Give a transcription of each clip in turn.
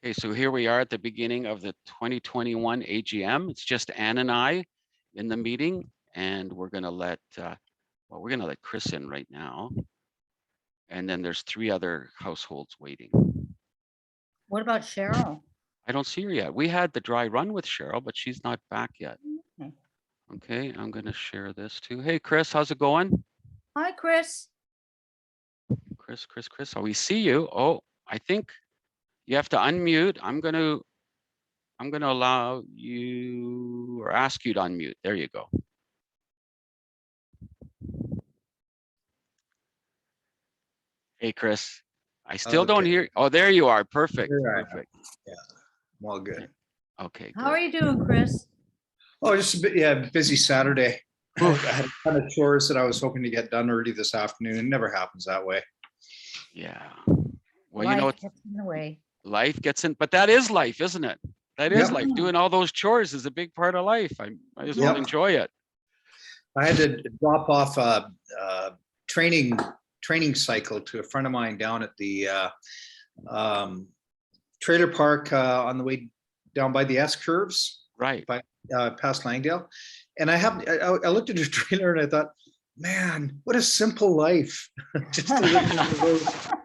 Okay, so here we are at the beginning of the 2021 AGM. It's just Ann and I in the meeting, and we're going to let we're going to let Chris in right now. And then there's 3 other households waiting. What about Cheryl? I don't see her yet. We had the dry run with Cheryl, but she's not back yet. Okay. Okay, I'm going to share this too. Hey, Chris, how's it going? Hi, Chris. Chris. Oh, we see you. Oh, I think you have to unmute. I'm going to allow you or ask you to unmute. There you go. Hey, Chris. I still don't hear. Oh, there you are. Perfect. Perfect. Yeah, I'm all good. Okay. How are you doing, Chris? Oh, just a bit, yeah, busy Saturday. I had a ton of chores that I was hoping to get done early this afternoon. It never happens that way. Yeah. Well, Life you know, gets in the way. life gets in, but that is life, isn't it? That is life. Doing all those chores is a big part of life. I might as well enjoy it. I had to drop off a training cycle to a friend of mine down at the trailer park on the way down by the S curves, right by past Langdale. And I looked at his trailer and I thought, man, what a simple life. Just to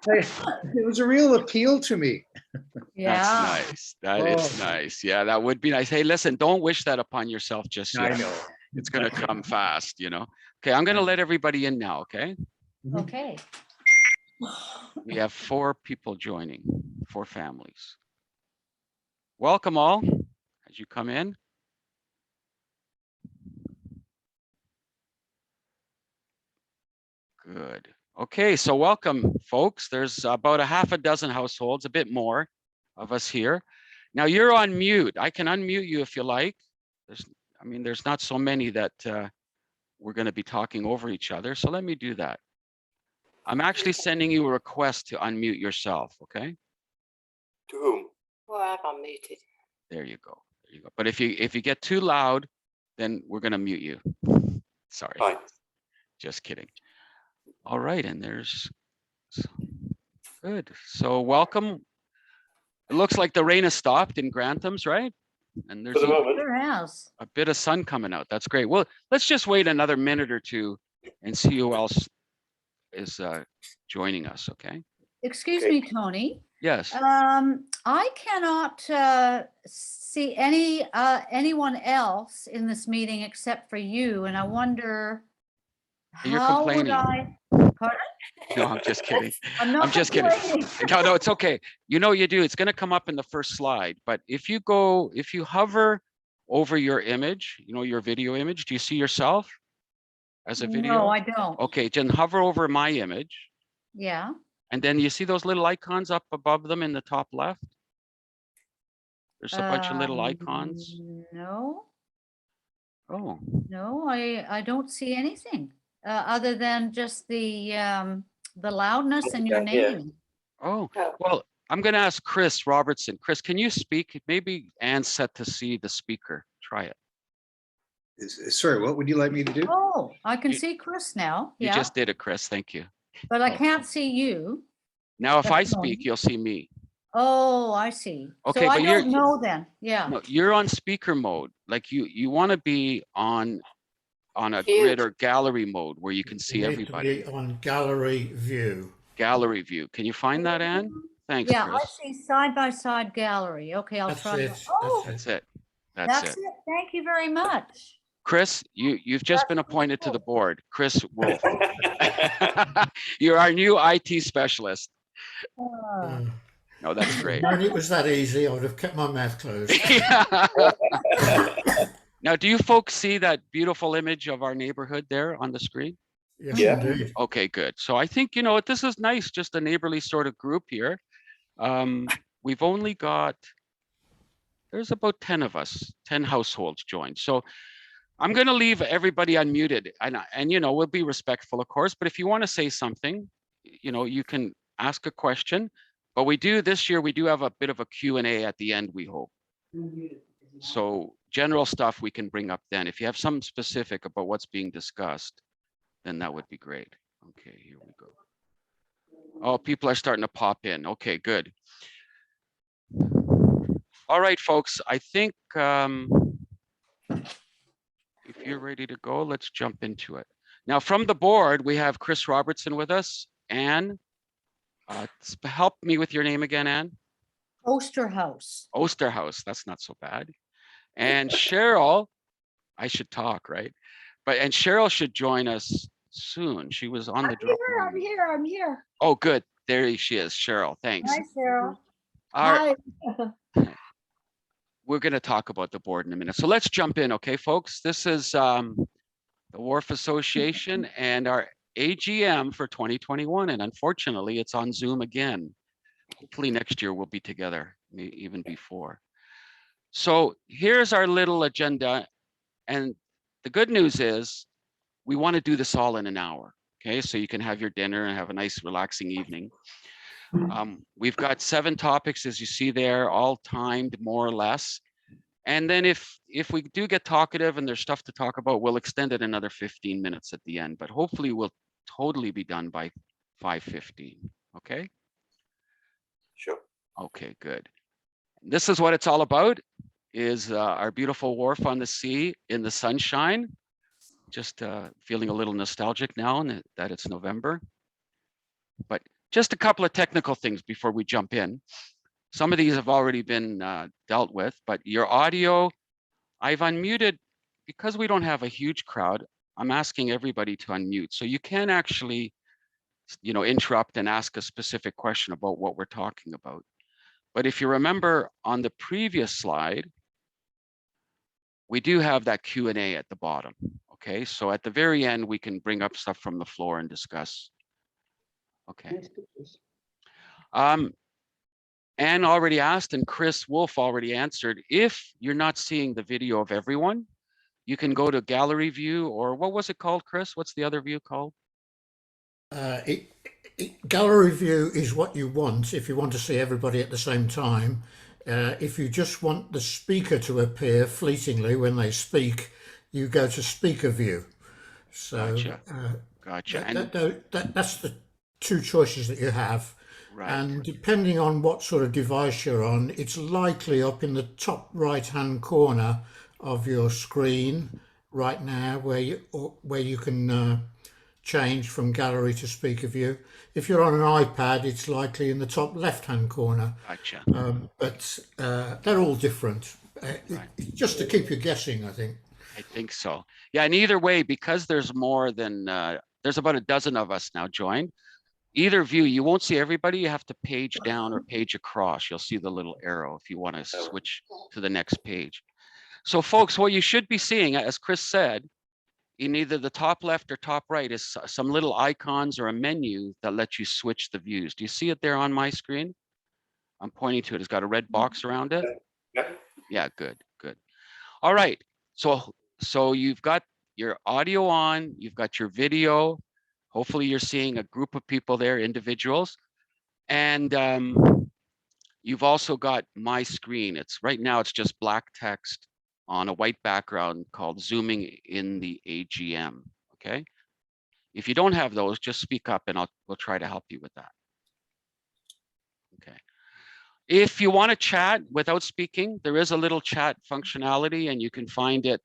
it was a real appeal to me. Yeah. That's nice. That is nice. Yeah, that would be nice. Hey, listen, don't wish that upon yourself just yet. I know. It's going to come fast, you know. Okay, I'm going to let everybody in now, okay? Okay. We have 4 people joining, 4 families. Welcome all as you come in. Good. Okay, so welcome, folks. There's about a half a dozen households, a bit more of us here. Now you're on mute. I can unmute you if you like. There's not so many that we're going to be talking over each other. So let me do that. I'm actually sending you a request to unmute yourself, okay? To whom? Well, I'm unmuted. There you go. There you go. But if you get too loud, then we're going to mute you. Sorry. Fine. Just kidding. All right, and there's good. So welcome. It looks like the rain has stopped in Granthams, right? And there's a bit of sun coming out. That's great. Well, let's just wait another minute or two and see who else is joining us, okay? Excuse me, Tony. Yes. I cannot see anyone else in this meeting except for you, and I wonder how would I? Pardon? No, I'm just kidding. I'm just kidding. No, it's okay. You know what you do. It's going to come up in the first slide. But if you hover over your image, you know, your video image, do you see yourself as a video? No, I don't. Okay, then hover over my image. Yeah. And then you see those little icons up above them in the top left? There's a bunch of little icons. No. Oh. No, I don't see anything other than just the loudness and your name. Oh, well, I'm going to ask Chris Robertson. Chris, can you speak? Maybe Anne's set to see the speaker. Try it. Sorry, what would you like me to do? Oh, I can see Chris now. You just did it, Chris. Thank you. But I can't see you. Now, if I speak, you'll see me. Oh, I see. Okay, so I don't know then. Yeah. No, you're on speaker mode. Like you want to be on a grid or gallery mode where you can see everybody. On gallery view. Gallery view. Can you find that, Anne? Thanks, Yeah, Chris. I see side-by-side gallery. Okay, I'll try. That's it. That's it. Thank you very much. Chris, you've just been appointed to the board. Chris Wolf. You're our new IT specialist. No, that's great. When it was that easy, I would have kept my mouth closed. Now, do you folks see that beautiful image of our neighborhood there on the screen? Yes, indeed. Okay, good. So I think, you know, this is nice, just a neighborly sort of group here. We've only got, there's about 10 of us, 10 households joined. So I'm going to leave everybody unmuted and, you know, we'll be respectful, of course, but if you want to say something, you know, you can ask a question, but this year, we do have a bit of a Q&A at the end, we hope. So general stuff we can bring up then. If you have something specific about what's being discussed, then that would be great. Okay, here we go. Oh, people are starting to pop in. Okay, good. All right, folks, I think if you're ready to go, let's jump into it. Now, from the board, we have Chris Robertson with us. Anne, help me with your name again, Anne. Osterhaus. Osterhaus, that's not so bad. And Cheryl, I should talk, right? And Cheryl should join us soon. She was on the drop. I'm here. Oh, good. There she is, Cheryl. Thanks. Hi, Cheryl. Our, Hi. we're going to talk about the board in a minute. So let's jump in, okay, folks? This is the Wharf Association and our AGM for 2021. And unfortunately, it's on Zoom again. Hopefully next year we'll be together, even before. So here's our little agenda. And the good news is we want to do this all in an hour. Okay, so you can have your dinner and have a nice relaxing evening. We've got 7 topics, as you see there, all timed more or less. And then if we do get talkative and there's stuff to talk about, we'll extend it another 15 minutes at the end, but hopefully we'll totally be done by 5:15. Okay? Sure. Okay, good. This is what it's all about, is our beautiful wharf on the sea in the sunshine. Just feeling a little nostalgic now that it's November. But just a couple of technical things before we jump in. Some of these have already been dealt with, but your audio, I've unmuted, because we don't have a huge crowd, I'm asking everybody to unmute. So you can actually, interrupt and ask a specific question about what we're talking about. But if you remember on the previous slide, we do have that Q&A at the bottom. Okay, so at the very end, we can bring up stuff from the floor and discuss. Okay. Anne already asked and Chris Wolf already answered. If you're not seeing the video of everyone, you can go to gallery view, or what was it called, Chris? What's the other view called? Gallery view is what you want if you want to see everybody at the same time. If you just want the speaker to appear fleetingly when they speak, you go to speaker view. So Gotcha. That's the 2 choices that you have. Right. And depending on what sort of device you're on, it's likely up in the top right-hand corner of your screen right now, where you can change from gallery to speaker view. If you're on an iPad, it's likely in the top left-hand corner. Gotcha. But they're all different. Right. Just to keep you guessing, I think. I think so. Yeah, and either way, because there's more than, there's about a dozen of us now joined. Either view, you won't see everybody. You have to page down or page across. You'll see the little arrow if you want to switch to the next page. So folks, what you should be seeing, as Chris said, in either the top left or top right is some little icons or a menu that lets you switch the views. Do you see it there on my screen? I'm pointing to it. It's got a red box around it. Yeah, good. All right. So you've got your audio on, you've got your video. Hopefully you're seeing a group of people there, individuals. And you've also got my screen. Right now it's just black text on a white background called Zooming in the AGM, okay? If you don't have those, just speak up and we'll try to help you with that. Okay. If you want to chat without speaking, there is a little chat functionality and you can find it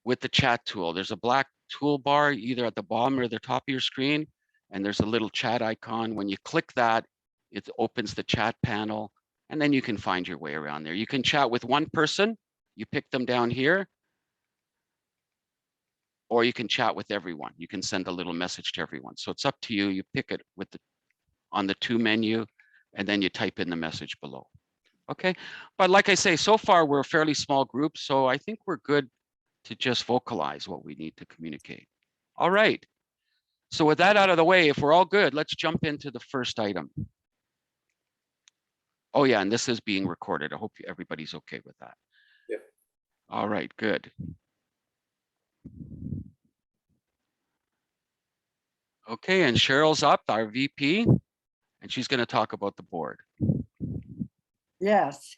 with the chat tool. There's a black toolbar either at the bottom or the top of your screen, and there's a little chat icon. When you click that, it opens the chat panel, and then you can find your way around there. You can chat with one person, you pick them down here, or you can chat with everyone. You can send a little message to everyone. So it's up to you. You pick it on the to menu, and then you type in the message below. Okay, but like I say, so far we're a fairly small group, so I think we're good to just vocalize what we need to communicate. All right. So with that out of the way, if we're all good, let's jump into the first item. Oh yeah, and this is being recorded. I hope everybody's okay with that. Yeah. All right, good. Okay, and Cheryl's up, our VP, and she's going to talk about the board. Yes,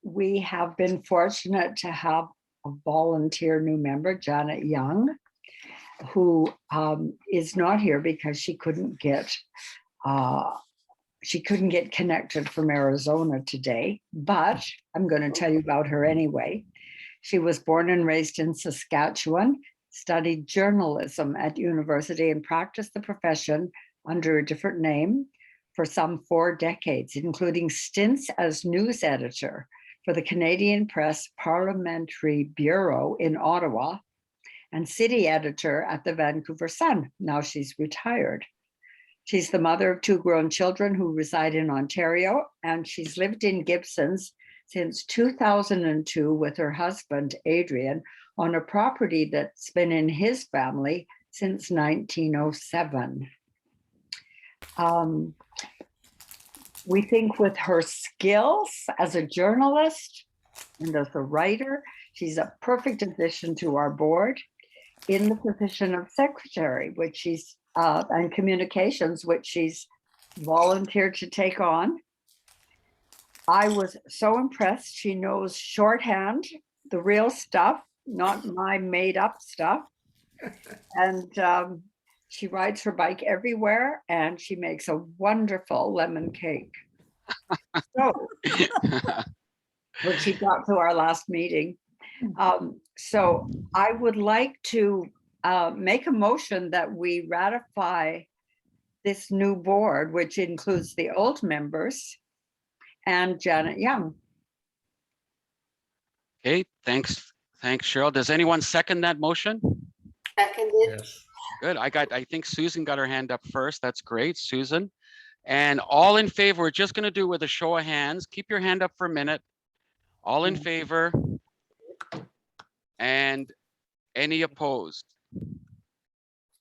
we have been fortunate to have a volunteer new member, Janet Young, who is not here because she couldn't get she couldn't get connected from Arizona today, but I'm going to tell you about her anyway. She was born and raised in Saskatchewan, studied journalism at university, and practiced the profession under a different name for some 4 decades, including stints as news editor for the Canadian Press Parliamentary Bureau in Ottawa and city editor at the Vancouver Sun. Now she's retired. She's the mother of 2 grown children who reside in Ontario, and she's lived in Gibson's since 2002 with her husband, Adrian, on a property that's been in his family since 1907. We think with her skills as a journalist and as a writer, she's a perfect addition to our board in the position of secretary, which she's and communications, which she's volunteered to take on. I was so impressed. She knows shorthand, the real stuff, not my made up stuff. And she rides her bike everywhere, and she makes a wonderful lemon cake. So, which she brought to our last meeting. So I would like to make a motion that we ratify this new board, which includes the old members and Janet Young. Okay, thanks, Cheryl. Does anyone second that motion? Seconded. Yes. Good. I think Susan got her hand up first. That's great, Susan. And all in favor, we're just going to do with a show of hands. Keep your hand up for a minute. All in favor? And any opposed?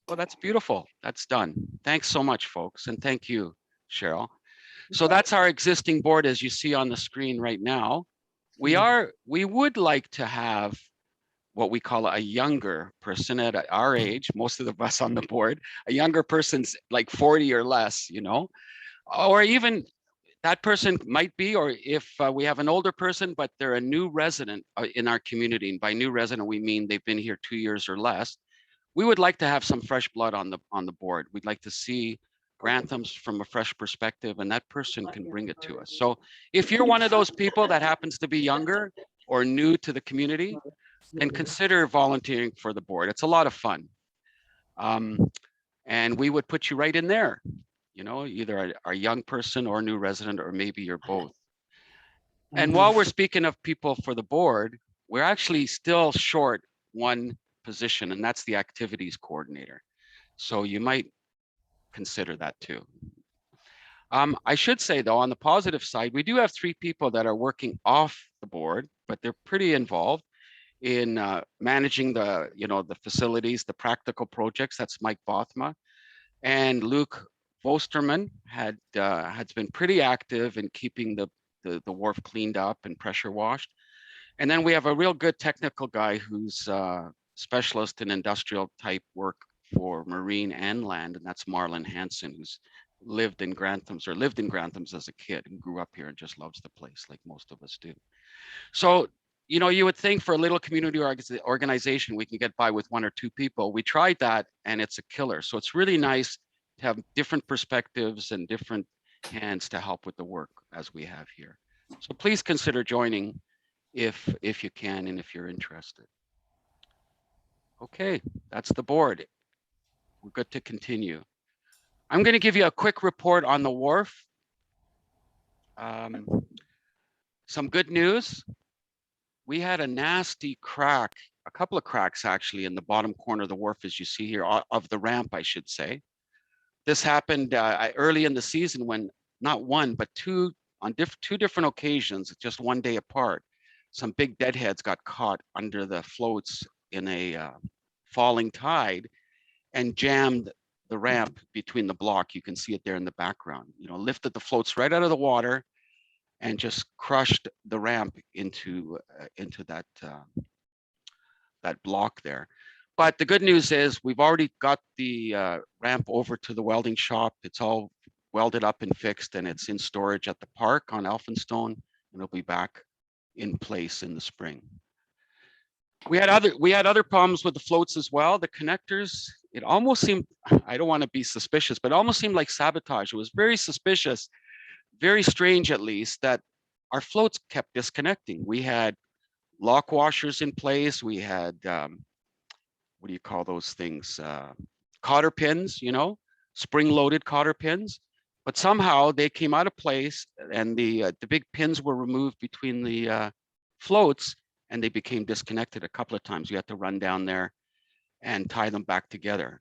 Well, that's beautiful. That's done. Thanks so much, folks. And thank you, Cheryl. So that's our existing board, as you see on the screen right now. We would like to have what we call a younger person at our age, most of us on the board, a younger person's like 40 or less, you know, or even that person might be, or if we have an older person, but they're a new resident in our community. And by new resident, we mean they've been here 2 years or less. We would like to have some fresh blood on the board. We'd like to see Granthams from a fresh perspective, and that person can bring it to us. So if you're one of those people that happens to be younger or new to the community, then consider volunteering for the board. It's a lot of fun. And we would put you right in there, you know, either a young person or a new resident, or maybe you're both. And while we're speaking of people for the board, we're actually still short one position, and that's the activities coordinator. So you might consider that too. I should say though, on the positive side, we do have 3 people that are working off the board, but they're pretty involved in managing the, you know, the facilities, the practical projects. That's Mike Bothma, and Luke Vosterman has been pretty active in keeping the wharf cleaned up and pressure washed. And then we have a real good technical guy who's specialist in industrial type work for marine and land, and that's Marlon Hansen, who's lived in Granthams as a kid and grew up here and just loves the place like most of us do. So, you know, you would think for a little community organization, we can get by with 1 or 2 people. We tried that and it's a killer. So it's really nice to have different perspectives and different hands to help with the work as we have here. So please consider joining if you can and if you're interested. Okay, that's the board. We're good to continue. I'm going to give you a quick report on the wharf. Some good news. We had a nasty crack, a couple of cracks actually in the bottom corner of the wharf, as you see here, of the ramp, I should say. This happened early in the season when not one, but two different occasions, just one day apart, some big deadheads got caught under the floats in a falling tide and jammed the ramp between the block. You can see it there in the background, you know, lifted the floats right out of the water and just crushed the ramp into that block there. But the good news is we've already got the ramp over to the welding shop. It's all welded up and fixed, and it's in storage at the park on Elphinstone, and it'll be back in place in the spring. We had other problems with the floats as well. The connectors, it almost seemed, I don't want to be suspicious, but it almost seemed like sabotage. It was very suspicious very strange, at least, that our floats kept disconnecting. We had lock washers in place. We had, what do you call those things? Cotter pins, you know, spring-loaded cotter pins. But somehow they came out of place, and the big pins were removed between the floats, and they became disconnected a couple of times. We had to run down there and tie them back together.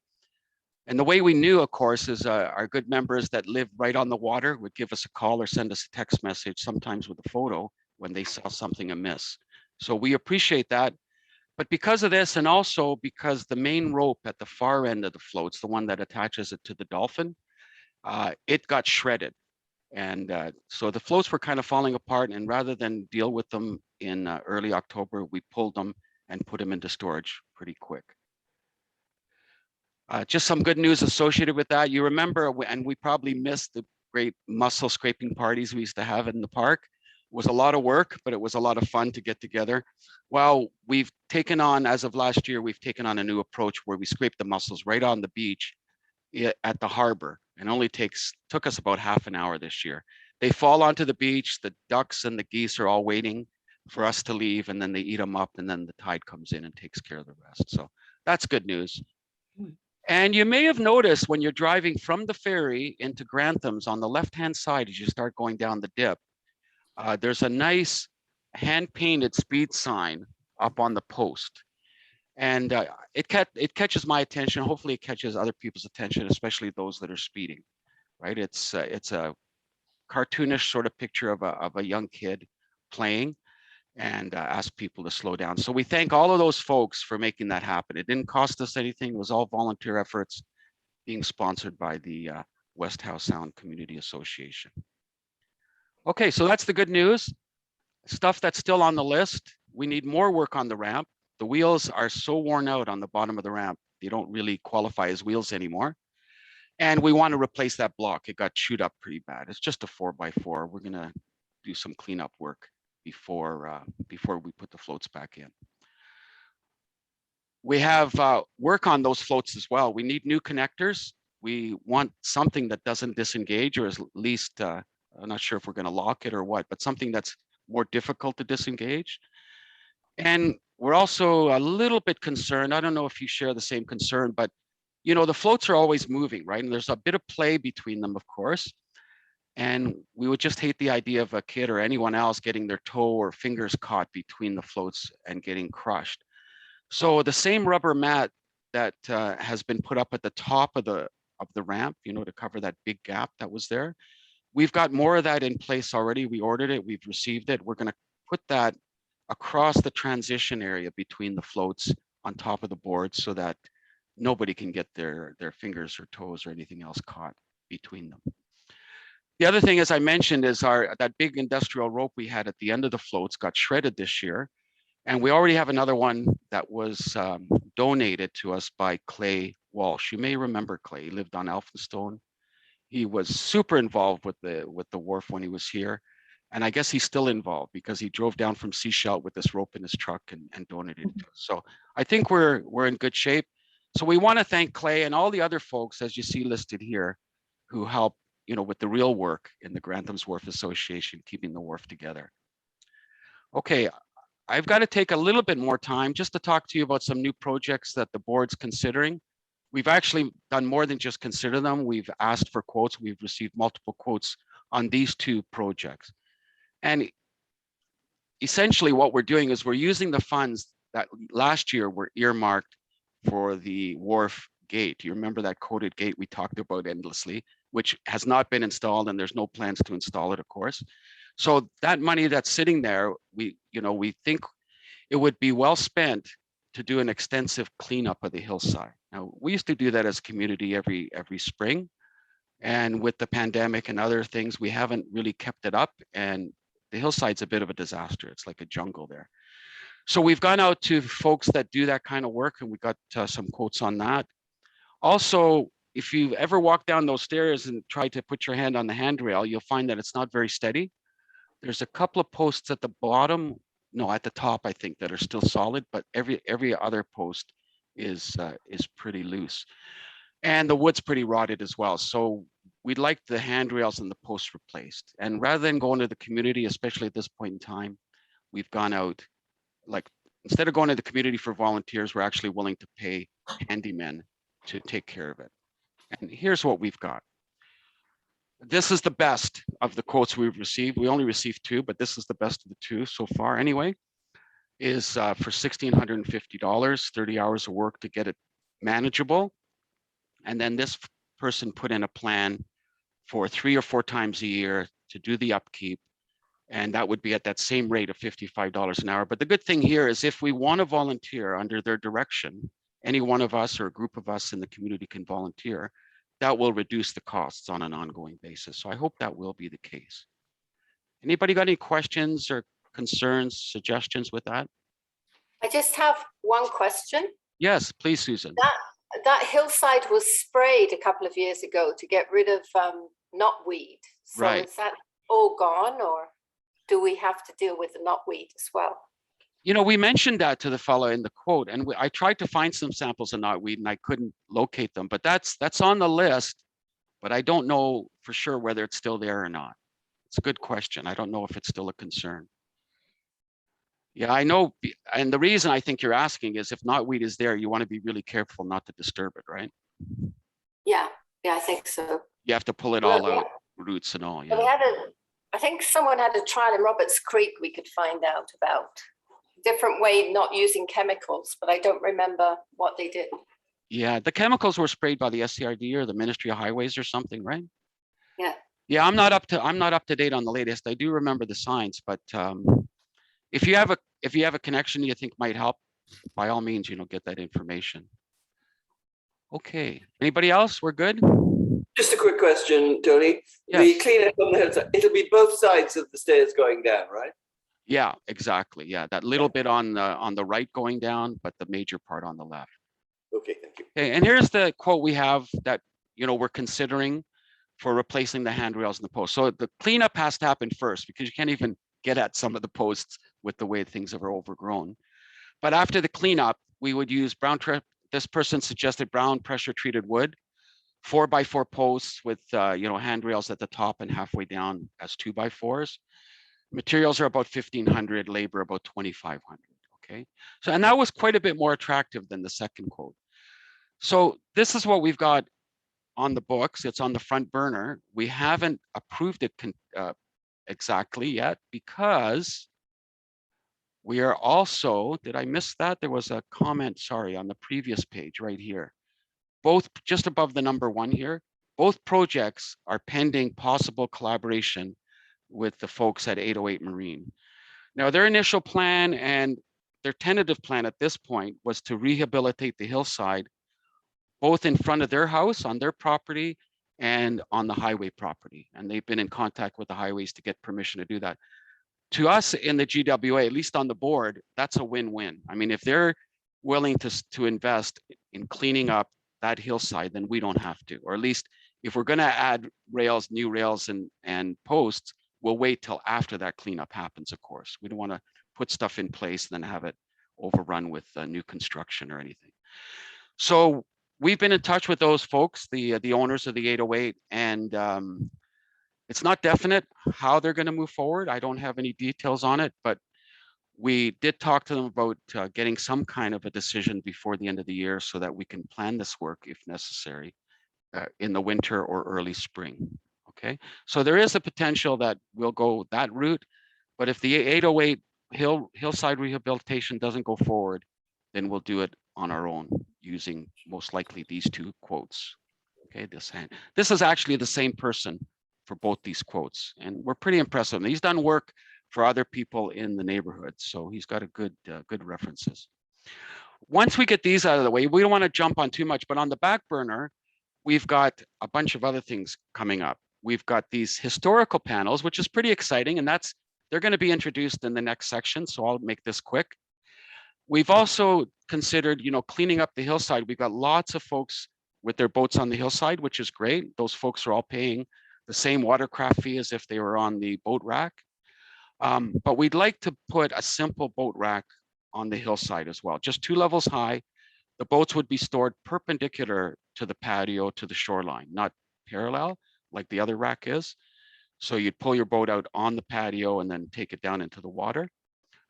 And the way we knew, of course, is our good members that live right on the water would give us a call or send us a text message, sometimes with a photo, when they saw something amiss. So we appreciate that. But because of this, and also because the main rope at the far end of the floats, the one that attaches it to the dolphin, it got shredded. And so the floats were kind of falling apart, and rather than deal with them in early October, we pulled them and put them into storage pretty quick. Just some good news associated with that. You remember, and we probably missed the great mussel scraping parties we used to have in the park. It was a lot of work, but it was a lot of fun to get together. Well, we've taken on, as of last year, we've taken on a new approach where we scrape the mussels right on the beach at the harbor, and only took us about half an hour this year. They fall onto the beach, the ducks and the geese are all waiting for us to leave, and then they eat them up, and then the tide comes in and takes care of the rest. So that's good news. And you may have noticed when you're driving from the ferry into Granthams, on the left-hand side, as you start going down the dip, there's a nice hand-painted speed sign up on the post. And it catches my attention. Hopefully it catches other people's attention, especially those that are speeding, right? It's a cartoonish sort of picture of a young kid playing, and ask people to slow down. So we thank all of those folks for making that happen. It didn't cost us anything. It was all volunteer efforts being sponsored by the West Howe Sound Community Association. Okay, so that's the good news. Stuff that's still on the list. We need more work on the ramp. The wheels are so worn out on the bottom of the ramp, they don't really qualify as wheels anymore. And we want to replace that block. It got chewed up pretty bad. It's just a 4x4. We're gonna do some cleanup work before we put the floats back in. We have work on those floats as well. We need new connectors. We want something that doesn't disengage, or at least, I'm not sure if we're gonna lock it or what, but something that's more difficult to disengage. And we're also a little bit concerned, I don't know if you share the same concern, but you know, the floats are always moving, right? And there's a bit of play between them, of course. And we would just hate the idea of a kid or anyone else getting their toe or fingers caught between the floats and getting crushed. So the same rubber mat that has been put up at the top of the ramp, you know, to cover that big gap that was there, we've got more of that in place already. We ordered it, we've received it. We're going to put that across the transition area between the floats on top of the board, so that nobody can get their fingers or toes or anything else caught between them. The other thing, as I mentioned, is that big industrial rope we had at the end of the floats got shredded this year. And we already have another one that was donated to us by Clay Walsh. You may remember Clay. He lived on Elphinstone. He was super involved with the wharf when he was here. And I guess he's still involved, because he drove down from Seashell with this rope in his truck and donated it to us. So I think we're in good shape. So we want to thank Clay and all the other folks, as you see listed here, who help, you know, with the real work in the Granthams Wharf Association, keeping the wharf together. Okay, I've got to take a little bit more time just to talk to you about some new projects that the board's considering. We've actually done more than just consider them. We've asked for quotes. We've received multiple quotes on these two projects. And essentially what we're doing is we're using the funds that last year were earmarked for the wharf gate. You remember that coated gate we talked about endlessly, which has not been installed, and there's no plans to install it, of course. So that money that's sitting there, we think it would be well spent to do an extensive cleanup of the hillside. Now, we used to do that as a community every spring, and with the pandemic and other things, we haven't really kept it up, and the hillside's a bit of a disaster. It's like a jungle there. So we've gone out to folks that do that kind of work, and we got some quotes on that. Also, if you ever walk down those stairs and try to put your hand on the handrail, you'll find that it's not very steady. There's a couple of posts at the bottom, no, at the top, I think, that are still solid, but every other post is pretty loose. And the wood's pretty rotted as well. So we'd like the handrails and the posts replaced. And rather than going to the community, especially at this point in time, we've gone out, like, instead of going to the community for volunteers, we're actually willing to pay handymen to take care of it. And here's what we've got. This is the best of the quotes we've received. We only received 2, but this is the best of the 2 so far anyway, is for $1,650, 30 hours of work to get it manageable. And then this person put in a plan for 3 or 4 times a year to do the upkeep. And that would be at that same rate of $55 an hour. But the good thing here is if we want to volunteer under their direction, any one of us or a group of us in the community can volunteer, that will reduce the costs on an ongoing basis. So I hope that will be the case. Anybody got any questions or concerns, suggestions with that? I just have one question. Yes, please, Susan. That hillside was sprayed a couple of years ago to get rid of knotweed. So Right. is that all gone, or do we have to deal with the knotweed as well? You know, we mentioned that to the fellow in the quote, and I tried to find some samples of knotweed and I couldn't locate them, but that's on the list, but I don't know for sure whether it's still there or not. It's a good question. I don't know if it's still a concern. Yeah, I know. And the reason I think you're asking is if knotweed is there, you want to be really careful not to disturb it, right? Yeah, I think so. You have to pull it all out, roots and all. Well, Yeah. I think someone had a trial in Roberts Creek we could find out about. Different way, not using chemicals, but I don't remember what they did. Yeah, the chemicals were sprayed by the SCRD or the Ministry of Highways or something, right? Yeah. Yeah, I'm not up to date on the latest. I do remember the signs, but if you have a connection you think might help, by all means, get that information. Okay. Anybody else? We're good? Just a quick question, Tony. Yes. The cleanup on the hillside, it'll be both sides of the stairs going down, right? Yeah, exactly. Yeah, that little bit on the right going down, but the major part on the left. Okay, thank you. Okay, and here's the quote we have that we're considering for replacing the handrails and the posts. So the cleanup has to happen first because you can't even get at some of the posts with the way things are overgrown. But after the cleanup, we would use this person suggested brown pressure treated wood, 4x4 posts with handrails at the top and halfway down as 2x4s. Materials are about 1,500, labor about 2,500. Okay, so and that was quite a bit more attractive than the second quote. So this is what we've got on the books. It's on the front burner. We haven't approved it exactly yet because we are also, did I miss that? There was a comment, sorry, on the previous page right here. Both just above the number 1 here, both projects are pending possible collaboration with the folks at 808 Marine. Now, their initial plan and their tentative plan at this point was to rehabilitate the hillside, both in front of their house on their property and on the highway property. And they've been in contact with the highways to get permission to do that. To us in the GWA, at least on the board, that's a win-win. I mean, if they're willing to invest in cleaning up that hillside, then we don't have to. Or at least if we're going to add rails, new rails and posts, we'll wait till after that cleanup happens, of course. We don't want to put stuff in place and then have it overrun with new construction or anything. So we've been in touch with those folks, the owners of the 808, and it's not definite how they're going to move forward. I don't have any details on it, but we did talk to them about getting some kind of a decision before the end of the year so that we can plan this work if necessary in the winter or early spring. Okay, so there is a potential that we'll go that route, but if the 808 hillside rehabilitation doesn't go forward, then we'll do it on our own using most likely these 2 quotes. Okay, this is actually the same person for both these quotes, and we're pretty impressed with him. He's done work for other people in the neighborhood, so he's got a good references. Once we get these out of the way, we don't want to jump on too much, but on the back burner, we've got a bunch of other things coming up. We've got these historical panels, which is pretty exciting, and they're going to be introduced in the next section, so I'll make this quick. We've also considered, cleaning up the hillside. We've got lots of folks with their boats on the hillside, which is great. Those folks are all paying the same watercraft fee as if they were on the boat rack. But we'd like to put a simple boat rack on the hillside as well, just 2 levels high. The boats would be stored perpendicular to the patio, to the shoreline, not parallel, like the other rack is. So you'd pull your boat out on the patio and then take it down into the water.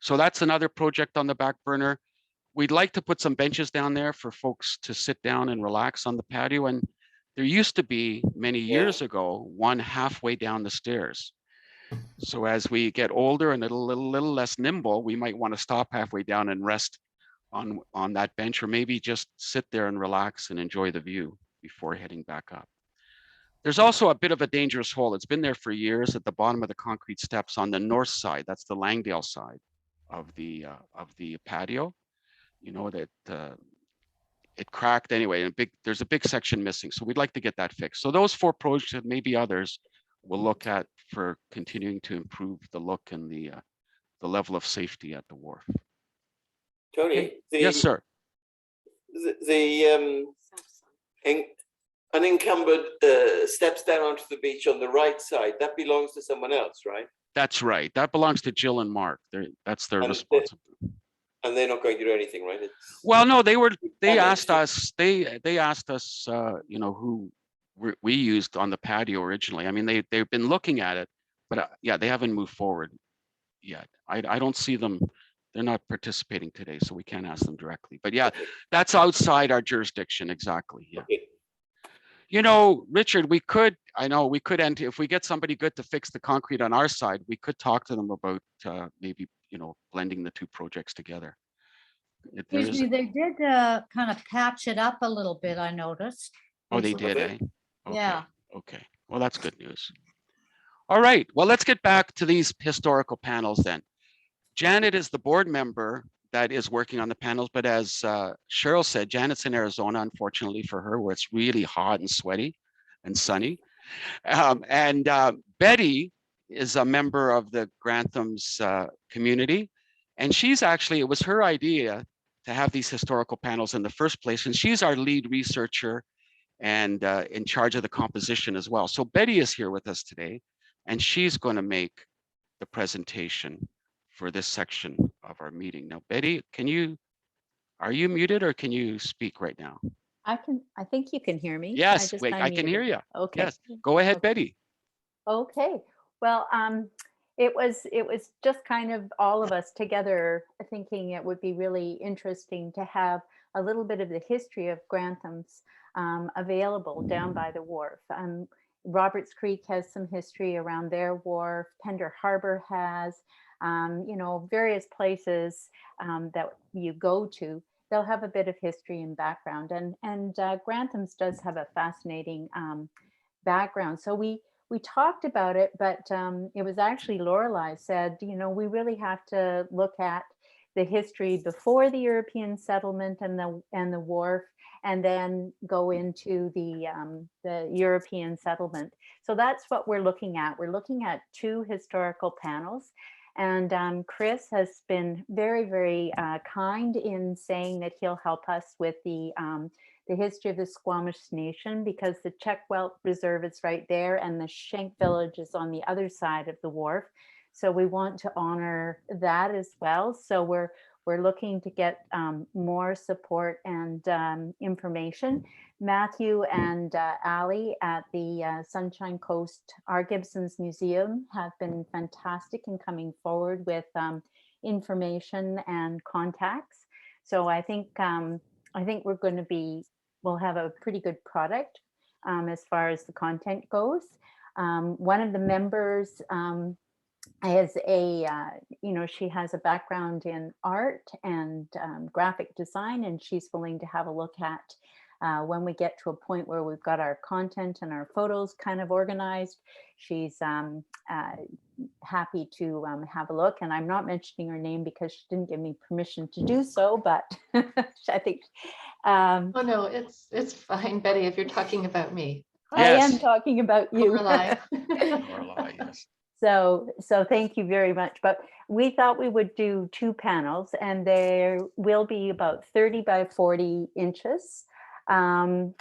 So that's another project on the back burner. We'd like to put some benches down there for folks to sit down and relax on the patio. And there used to be many years ago, one halfway down the stairs. So as we get older and a little less nimble, we might want to stop halfway down and rest on that bench, or maybe just sit there and relax and enjoy the view before heading back up. There's also a bit of a dangerous hole. It's been there for years at the bottom of the concrete steps on the north side. That's the Langdale side of the patio. You know that it cracked anyway, and there's a big section missing. So we'd like to get that fixed. So those 4 projects and maybe others we'll look at for continuing to improve the look and the level of safety at the wharf. Tony, Yes, sir. Unencumbered steps down onto the beach on the right side, that belongs to someone else, right? That's right. That belongs to Jill and Mark. That's their And responsibility. And they're not going to do anything, right? Well, no, they asked us, you know, who we used on the patio originally. I mean, they've been looking at it, but yeah, they haven't moved forward yet. I don't see them. They're not participating today, so we can't ask them directly. But yeah, Okay. that's outside our jurisdiction. Exactly. Yeah. Okay. You know, Richard, we could enter, if we get somebody good to fix the concrete on our side, we could talk to them about maybe, you know, blending the 2 projects together. Excuse me, they did kind of patch it up a little bit, I noticed. Oh, they did, Okay. eh? Okay. Yeah. Okay. Well, that's good news. All right. Well, let's get back to these historical panels then. Janet is the board member that is working on the panels, but as Cheryl said, Janet's in Arizona, unfortunately for her, where it's really hot and sweaty and sunny. Betty is a member of the Granthams community, and it was her idea to have these historical panels in the first place, and she's our lead researcher and in charge of the composition as well. So Betty is here with us today, and she's going to make the presentation for this section of our meeting. Now, Betty, are you muted or can you speak right now? I think you can hear me. Yes, wait, I can hear you. Okay. Yes, go ahead, Okay. Betty. Okay. Well, it was just kind of all of us together thinking it would be really interesting to have a little bit of the history of Granthams available down by the wharf. Roberts Creek has some history around their wharf. Pender Harbor has, you know, various places that you go to. They'll have a bit of history and background, and Granthams does have a fascinating background. So we talked about it, but it was actually Lorelei said, you know, we really have to look at the history before the European settlement and the wharf, and then go into the European settlement. So that's what we're looking at. We're looking at 2 historical panels. And Chris has been very, very kind in saying that he'll help us with the history of the Squamish Nation, because the Checkwelt Reserve is right there and the Schenck Village is on the other side of the wharf. So we want to honor that as well. So we're looking to get more support and information. Matthew and Ali at the Sunshine Coast R. Gibson's Museum have been fantastic in coming forward with information and contacts. So I think we'll have a pretty good product as far as the content goes. One of the members is she has a background in art and graphic design, and she's willing to have a look at when we get to a point where we've got our content and our photos kind of organized. She's happy to have a look, and I'm not mentioning her name because she didn't give me permission to do so, but I think oh no, it's fine, Betty, if you're talking about me. Yes. I am talking about you. Lorelei. Lorelei, yes. So thank you very much. But we thought we would do 2 panels, and there will be about 30 by 40 inches. And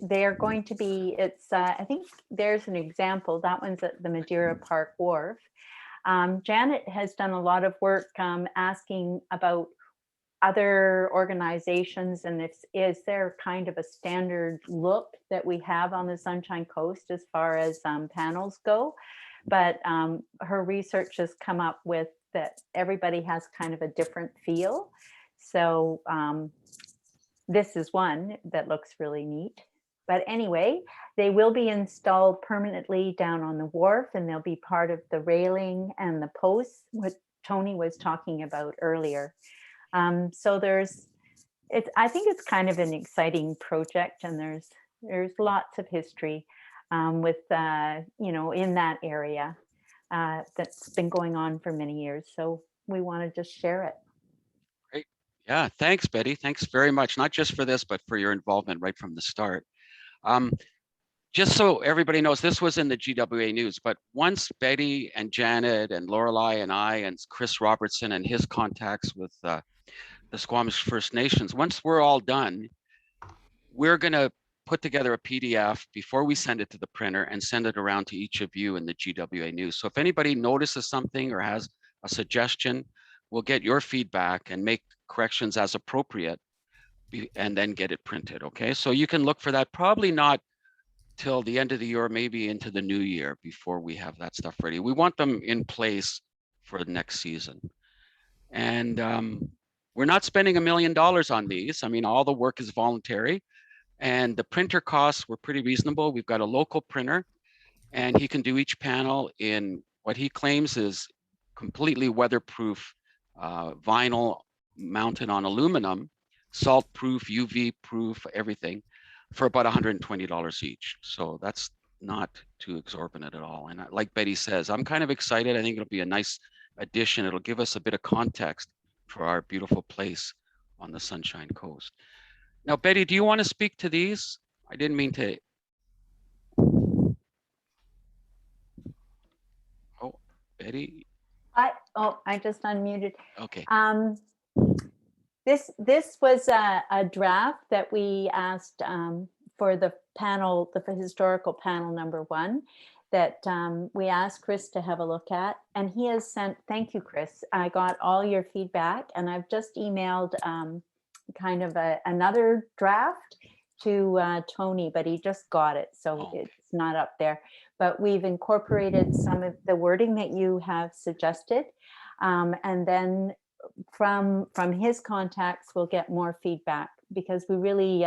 they're going to be, I think there's an example, that one's at the Madeira Park Wharf. Janet has done a lot of work asking about other organizations, and is there kind of a standard look that we have on the Sunshine Coast as far as panels go. But her research has come up with that everybody has kind of a different feel. So this is one that looks really neat. But anyway, they will be installed permanently down on the wharf, and they'll be part of the railing and the posts, what Tony was talking about earlier. So I think it's kind of an exciting project, and there's lots of history with, in that area that's been going on for many years. So we want to just share it. Great. Yeah, thanks, Betty. Thanks very much, not just for this, but for your involvement right from the start. Just so everybody knows, this was in the GWA news, but once Betty and Janet and Lorelei and I and Chris Robertson and his contacts with the Squamish First Nations, once we're all done, we're going to put together a PDF before we send it to the printer and send it around to each of you in the GWA news. So if anybody notices something or has a suggestion, we'll get your feedback and make corrections as appropriate and then get it printed. Okay, so you can look for that, probably not till the end of the year, maybe into the new year before we have that stuff ready. We want them in place for the next season. And we're not spending $1 million on these. I mean, all the work is voluntary, and the printer costs were pretty reasonable. We've got a local printer, and he can do each panel in what he claims is completely weatherproof vinyl mounted on aluminum, salt proof, UV proof, everything, for about $120 each. So that's not too exorbitant at all. And like Betty says, I'm kind of excited. I think it'll be a nice addition. It'll give us a bit of context for our beautiful place on the Sunshine Coast. Now, Betty, do you want to speak to these? I didn't mean to. Oh, Betty. I just unmuted. Okay. This was a draft that we asked for the panel, the historical panel #1, that we asked Chris to have a look at, and he has sent. Thank you, Chris. I got all your feedback, and I've just emailed kind of another draft to Tony, but he just got it, so it's not up there. But we've incorporated some of the wording that you have suggested, and then from his contacts, we'll get more feedback, because we really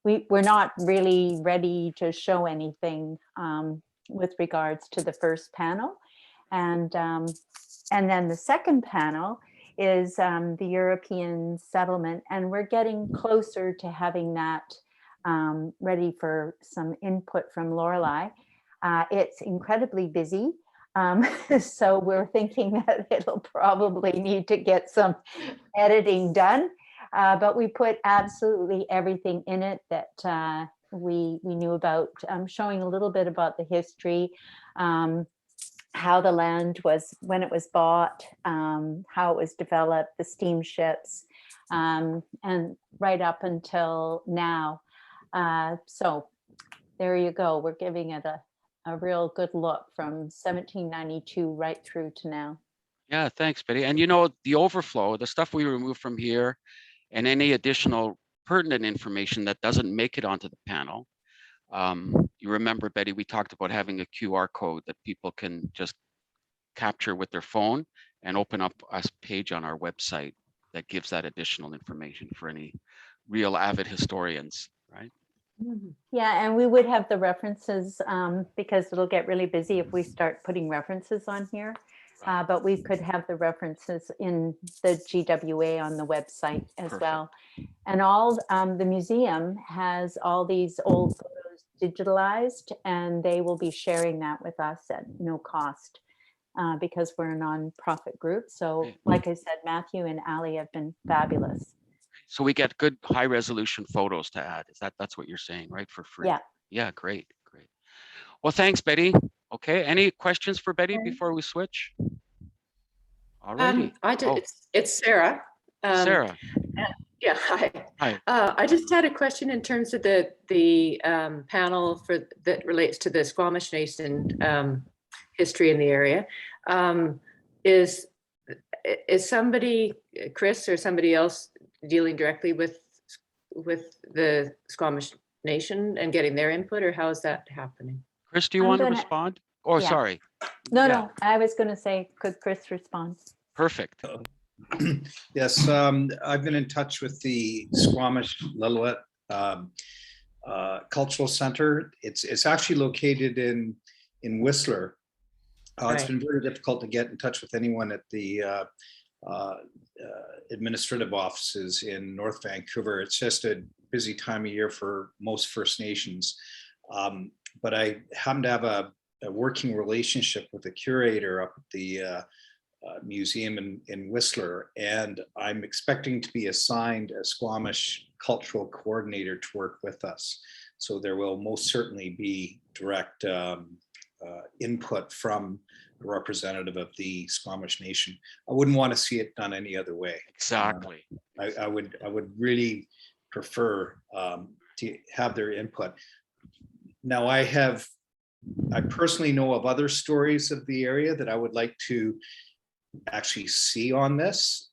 we're not really ready to show anything with regards to the first panel, and then the second panel is the European settlement, and we're getting closer to having that ready for some input from Lorelei. It's incredibly busy. So we're thinking that it'll probably need to get some editing done, but we put absolutely everything in it that we knew about, showing a little bit about the history, how the land was, when it was bought, how it was developed, the steamships, and right up until now. So there you go. We're giving it a real good look from 1792 right through to now. Yeah, thanks, Betty. And you know, the overflow, the stuff we remove from here, and any additional pertinent information that doesn't make it onto the panel. You remember, Betty, we talked about having a QR code that people can just capture with their phone and open up a page on our website that gives that additional information for any real avid historians, right? Yeah, and we would have the references because it'll get really busy if we start putting references on here. But we could have the references in the GWA on the website as well. And all the museum has all these old photos digitalized, and they will be sharing that with us at no cost because we're a nonprofit group. So like I said, Matthew and Ali have been fabulous. So we get good high resolution photos to add. Is that's what you're saying, right? For free. Yeah. Yeah, great. Well, thanks, Betty. Okay, any questions for Betty before we switch? All righty. It's Sarah. Sarah. Yeah, hi. Hi. I just had a question in terms of the panel that relates to the Squamish Nation history in the area. is somebody, Chris or somebody else, dealing directly with the Squamish Nation and getting their input, or how is that happening? Chris, do you I'm want to gonna- respond? Oh, yeah. sorry. No, Yeah. no, I was going to say, could Chris respond? Perfect. Yes, I've been in touch with the Squamish Lillooet Cultural Center. It's actually located in Whistler. It's Right. been very difficult to get in touch with anyone at the administrative offices in North Vancouver. It's just a busy time of year for most First Nations. But I happen to have a working relationship with the curator up at the museum in Whistler, and I'm expecting to be assigned a Squamish cultural coordinator to work with us. So there will most certainly be direct input from a representative of the Squamish Nation. I wouldn't want to see it done any other way. Exactly. I would really prefer to have their input. Now I personally know of other stories of the area that I would like to actually see on this,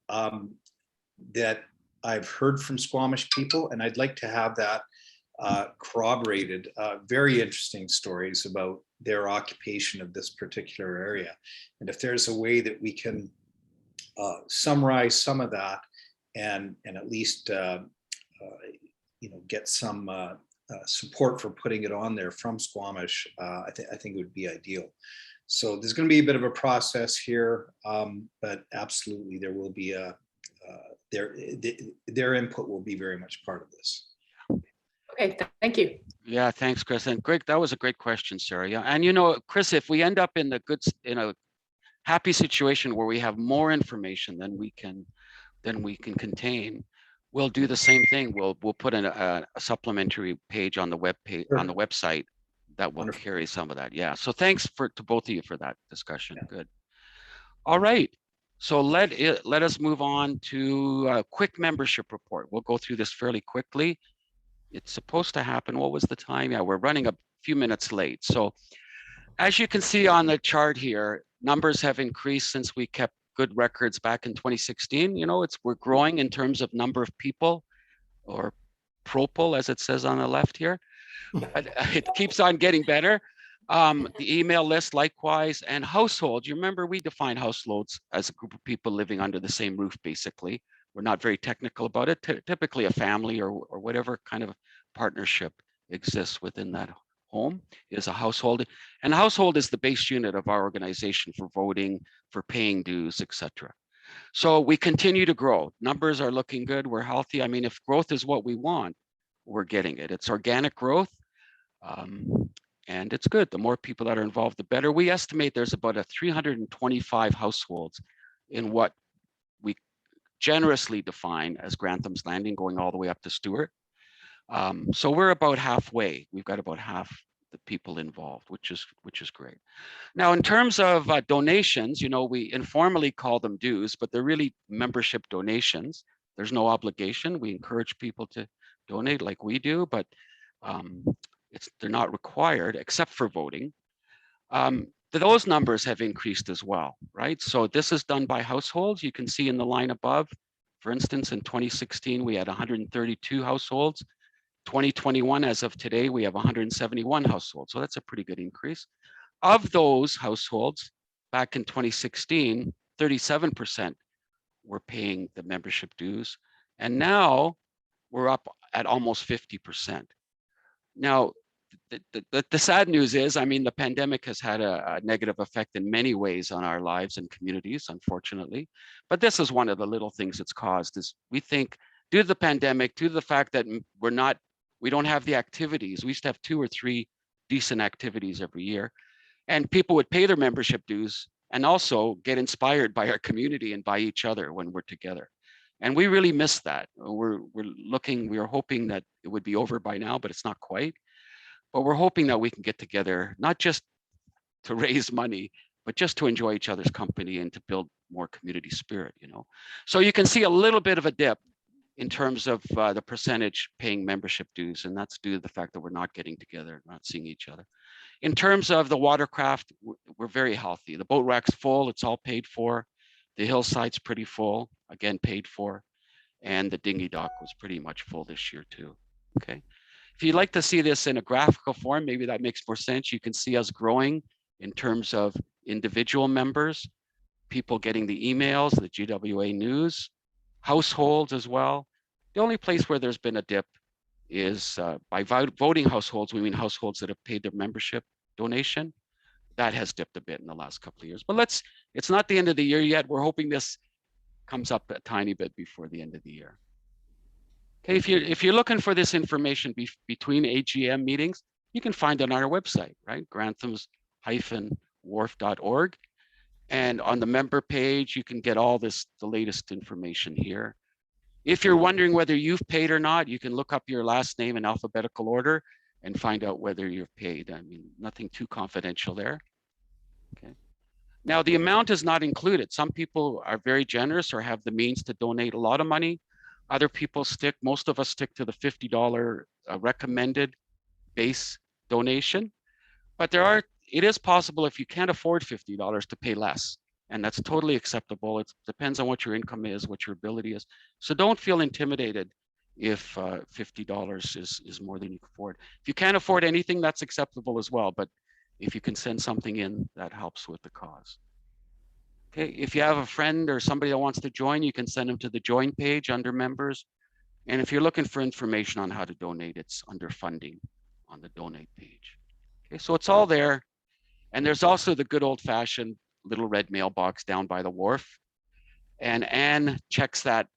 that I've heard from Squamish people, and I'd like to have that corroborated. Very interesting stories about their occupation of this particular area. And if there's a way that we can summarize some of that and at least get some support for putting it on there from Squamish, I think it would be ideal. So there's going to be a bit of a process here, but absolutely there will be their input will be very much part of this. Okay, thank you. Yeah, thanks, Chris. And Greg, that was a great question, Sarah. Yeah, and Chris, if we end up in a happy situation where we have more information than we can contain, we'll do the same thing. We'll put in a supplementary page on the website that will Wonderful. carry some of that. Yeah. So thanks to both of you for that discussion. Yeah. Good. All right. So let us move on to a quick membership report. We'll go through this fairly quickly. It's supposed to happen. What was the time? Yeah, we're running a few minutes late. So as you can see on the chart here, numbers have increased since we kept good records back in 2016. We're growing in terms of number of people, or propel as it says on the left here. It keeps on getting better. The email list likewise, and households. You remember we define households as a group of people living under the same roof, basically. We're not very technical about it. Typically a family or whatever kind of partnership exists within that home is a household. And a household is the base unit of our organization for voting, for paying dues, etc. So we continue to grow. Numbers are looking good. We're healthy. I mean, if growth is what we want, we're getting it. It's organic growth. And it's good. The more people that are involved, the better. We estimate there's about 325 households in what we generously define as Granthams Landing, going all the way up to Stewart. So we're about halfway. We've got about half the people involved, which is great. Now, in terms of donations, we informally call them dues, but they're really membership donations. There's no obligation. We encourage people to donate like we do, but they're not required except for voting. Those numbers have increased as well, right? So this is done by households. You can see in the line above, for instance, in 2016, we had 132 households. 2021, as of today, we have 171 households. So that's a pretty good increase. Of those households, back in 2016, 37% were paying the membership dues. And now we're up at almost 50%. Now, the sad news is, I mean, the pandemic has had a negative effect in many ways on our lives and communities, unfortunately. But this is one of the little things it's caused, is we think due to the pandemic, due to the fact that we don't have the activities. We used to have 2 or 3 decent activities every year, and people would pay their membership dues and also get inspired by our community and by each other when we're together. And we really miss that. We are hoping that it would be over by now, but it's not quite. But we're hoping that we can get together, not just to raise money, but just to enjoy each other's company and to build more community spirit, So you can see a little bit of a dip in terms of the percentage paying membership dues, and that's due to the fact that we're not getting together, not seeing each other. In terms of the watercraft, we're very healthy. The boat rack's full, it's all paid for. The hillside's pretty full, again, paid for. And the dinghy dock was pretty much full this year too. Okay. If you'd like to see this in a graphical form, maybe that makes more sense. You can see us growing in terms of individual members, people getting the emails, the GWA news, households as well. The only place where there's been a dip is by voting households, we mean households that have paid their membership donation. That has dipped a bit in the last couple of years. But it's not the end of the year yet. We're hoping this comes up a tiny bit before the end of the year. Okay, if you're looking for this information between AGM meetings, you can find it on our website, right? Granthams-wharf.org. And on the member page, you can get all the latest information here. If you're wondering whether you've paid or not, you can look up your last name in alphabetical order and find out whether you've paid. I mean, nothing too confidential there. Okay. Now, the amount is not included. Some people are very generous or have the means to donate a lot of money. Other people most of us stick to the $50 recommended base donation. But it is possible if you can't afford $50 to pay less. And that's totally acceptable. It depends on what your income is, what your ability is. So don't feel intimidated if $50 is more than you can afford. If you can't afford anything, that's acceptable as well. But if you can send something in, that helps with the cause. Okay, if you have a friend or somebody that wants to join, you can send them to the join page under members. And if you're looking for information on how to donate, it's under funding on the donate page. Okay, so it's all there. And there's also the good old fashioned little red mailbox down by the wharf. And Anne checks that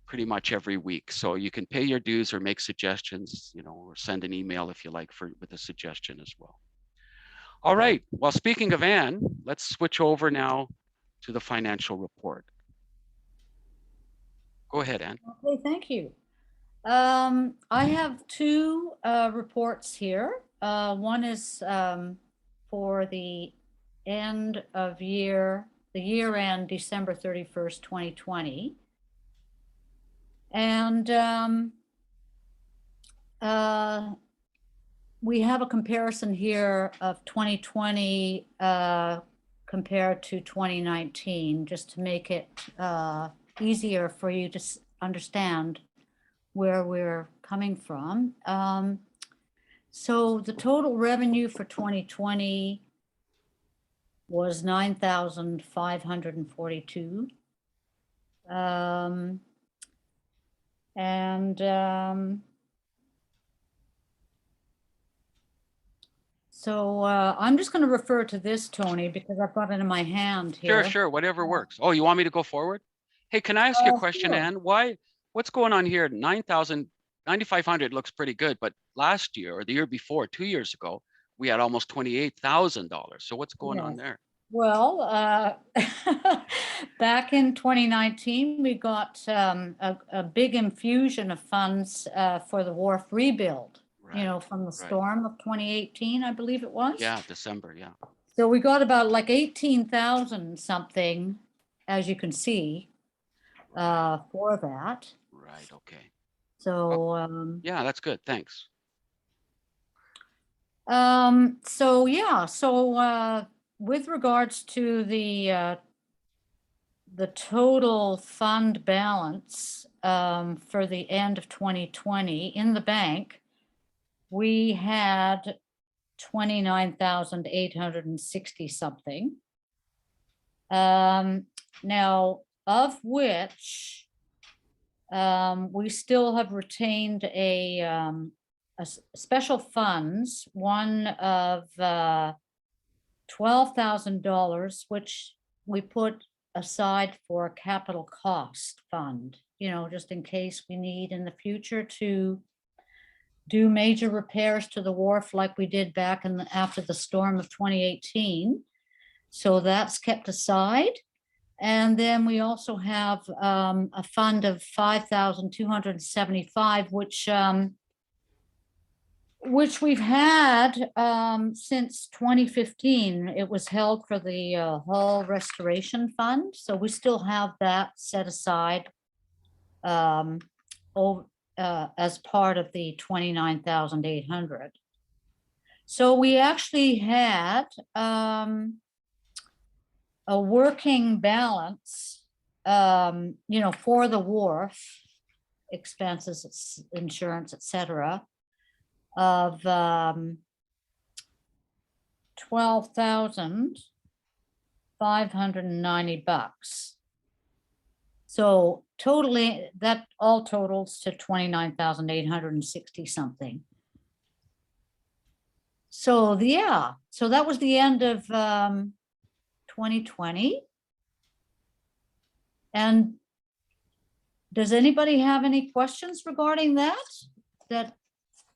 pretty much every week. So you can pay your dues or make suggestions, or send an email if you like with a suggestion as well. All right, well, speaking of Anne, let's switch over now to the financial report. Go ahead, Anne. Okay, thank you. I have two reports here. One is for the end of year end, December 31st, 2020. And we have a comparison here of 2020 compared to 2019, just to make it easier for you to understand where we're coming from. So the total revenue for 2020 was $9,542. So I'm just going to refer to this, Tony, because I've got it in my hand here. Sure, whatever works. Oh, you want me to go forward? Hey, can I ask you a question, sure. Anne? What's going on here? 9,500 looks pretty good, but last year or the year before, 2 years ago, we had almost $28,000. So what's going on there? Well, back in 2019, we got a big infusion of funds for the Wharf rebuild, from the storm of 2018, I believe it was. Yeah, December, yeah. So we got about like 18,000 something, as you can see, for that. Right, okay. So yeah, that's good. Thanks. So with regards to the total fund balance for the end of 2020 in the bank, we had 29,860 something. Now, of which we still have retained a special funds, one of $12,000, which we put aside for a capital cost fund, just in case we need in the future to do major repairs to the wharf like we did back after the storm of 2018. So that's kept aside. And then we also have a fund of $5,275, which we've had since 2015. It was held for the Hall Restoration Fund. So we still have that set aside as part of the 29,800. So we actually had a working balance for the wharf expenses, insurance, etc., of $12,590. So totally, that all totals to 29,860 something. So yeah, so that was the end of 2020. And does anybody have any questions regarding that